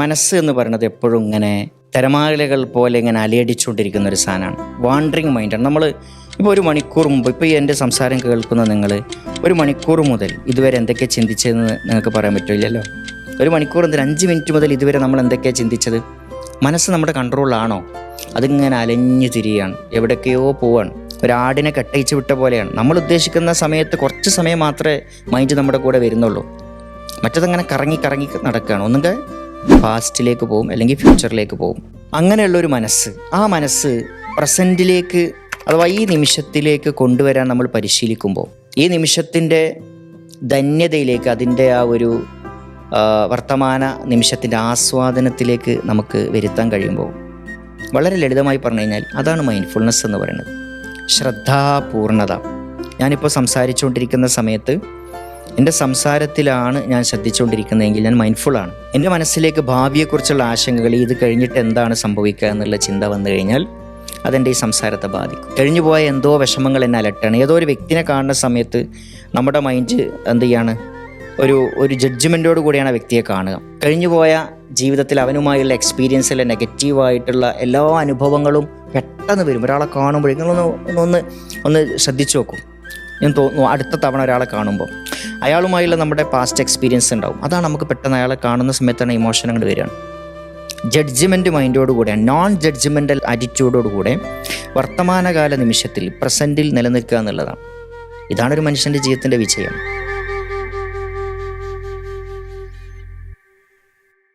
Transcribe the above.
മനസ്സ് എന്ന് പറയുന്നത് എപ്പോഴും ഇങ്ങനെ തിരമാലകൾ പോലെ ഇങ്ങനെ അലയടിച്ചുകൊണ്ടിരിക്കുന്ന ഒരു സാധനമാണ്. വാണ്ടറിങ് മൈൻഡാണ്. നമ്മൾ ഇപ്പോൾ ഒരു മണിക്കൂർ മുമ്പ്, ഇപ്പോൾ ഈ എൻ്റെ സംസാരം കേൾക്കുന്ന നിങ്ങൾ ഒരു മണിക്കൂർ മുതൽ ഇതുവരെ എന്തൊക്കെ ചിന്തിച്ചതെന്ന് നിങ്ങൾക്ക് പറയാൻ പറ്റില്ലല്ലോ. ഒരു മണിക്കൂർ മുതൽ 5 മിനിറ്റ് മുതൽ ഇതുവരെ നമ്മൾ എന്തൊക്കെയാണ് ചിന്തിച്ചത്? മനസ്സ് നമ്മുടെ കൺട്രോളിലാണോ? അതിങ്ങനെ അലഞ്ഞു തിരിയാണ്, എവിടേക്കെയോ പോവാണ്. ഒരാടിനെ കെട്ടയിച്ച് വിട്ട പോലെയാണ്. നമ്മൾ ഉദ്ദേശിക്കുന്ന സമയത്ത് കുറച്ച് സമയം മാത്രമേ മൈൻഡ് നമ്മുടെ കൂടെ വരുന്നുള്ളൂ. മറ്റതങ്ങനെ കറങ്ങി കറങ്ങി നടക്കുകയാണ്. ഒന്നുകിൽ പാസ്റ്റിലേക്ക് പോകും, അല്ലെങ്കിൽ ഫ്യൂച്ചറിലേക്ക് പോകും. അങ്ങനെയുള്ളൊരു മനസ്സ്, ആ മനസ്സ് പ്രസൻറ്റിലേക്ക് അഥവാ ഈ നിമിഷത്തിലേക്ക് കൊണ്ടുവരാൻ നമ്മൾ പരിശീലിക്കുമ്പോൾ, ഈ നിമിഷത്തിൻ്റെ ധന്യതയിലേക്ക്, അതിൻ്റെ ആ ഒരു വർത്തമാന നിമിഷത്തിൻ്റെ ആസ്വാദനത്തിലേക്ക് നമുക്ക് വരുത്താൻ കഴിയുമ്പോൾ, വളരെ ലളിതമായി പറഞ്ഞു കഴിഞ്ഞാൽ അതാണ് മൈൻഡ്ഫുൾനെസ് എന്ന് പറയുന്നത്. ശ്രദ്ധാപൂർണത. ഞാനിപ്പോൾ സംസാരിച്ചുകൊണ്ടിരിക്കുന്ന സമയത്ത് എൻ്റെ സംസാരത്തിലാണ് ഞാൻ ശ്രദ്ധിച്ചുകൊണ്ടിരിക്കുന്നതെങ്കിൽ ഞാൻ മൈൻഡ്ഫുള്ളാണ്. എൻ്റെ മനസ്സിലേക്ക് ഭാവിയെക്കുറിച്ചുള്ള ആശങ്കകൾ, ഇത് കഴിഞ്ഞിട്ട് എന്താണ് സംഭവിക്കുക എന്നുള്ള ചിന്ത വന്നു കഴിഞ്ഞാൽ അതെൻ്റെ ഈ സംസാരത്തെ ബാധിക്കും. കഴിഞ്ഞു പോയ എന്തോ വിഷമങ്ങൾ എന്നെ അലട്ടാണ്. ഏതോ ഒരു വ്യക്തിനെ കാണുന്ന സമയത്ത് നമ്മുടെ മൈൻഡ് എന്ത് ചെയ്യാണ്? ഒരു ജഡ്ജ്മെൻറ്റോട് കൂടിയാണ് ആ വ്യക്തിയെ കാണുക. കഴിഞ്ഞുപോയ ജീവിതത്തിൽ അവനുമായുള്ള എക്സ്പീരിയൻസിലെ നെഗറ്റീവായിട്ടുള്ള എല്ലാ അനുഭവങ്ങളും പെട്ടെന്ന് വരും. ഒരാളെ കാണുമ്പോഴേക്കും ഒന്ന് ശ്രദ്ധിച്ചു നോക്കും. ഞാൻ തോന്നുന്നു അടുത്ത തവണ ഒരാളെ കാണുമ്പോൾ അയാളുമായുള്ള നമ്മുടെ പാസ്റ്റ് എക്സ്പീരിയൻസ് ഉണ്ടാവും. അതാണ് നമുക്ക് പെട്ടെന്ന് അയാളെ കാണുന്ന സമയത്താണ് ഇമോഷൻ അങ്ങോട്ട് വരികയാണ്. ജഡ്ജ്മെൻറ്റ് മൈൻഡോടുകൂടെ, നോൺ ജഡ്ജ്മെൻ്റൽ ആറ്റിറ്റ്യൂഡോടുകൂടെ വർത്തമാനകാല നിമിഷത്തിൽ, പ്രസൻറ്റിൽ നിലനിൽക്കുക എന്നുള്ളതാണ്. ഇതാണ് ഒരു മനുഷ്യൻ്റെ ജീവിതത്തിൻ്റെ വിജയം.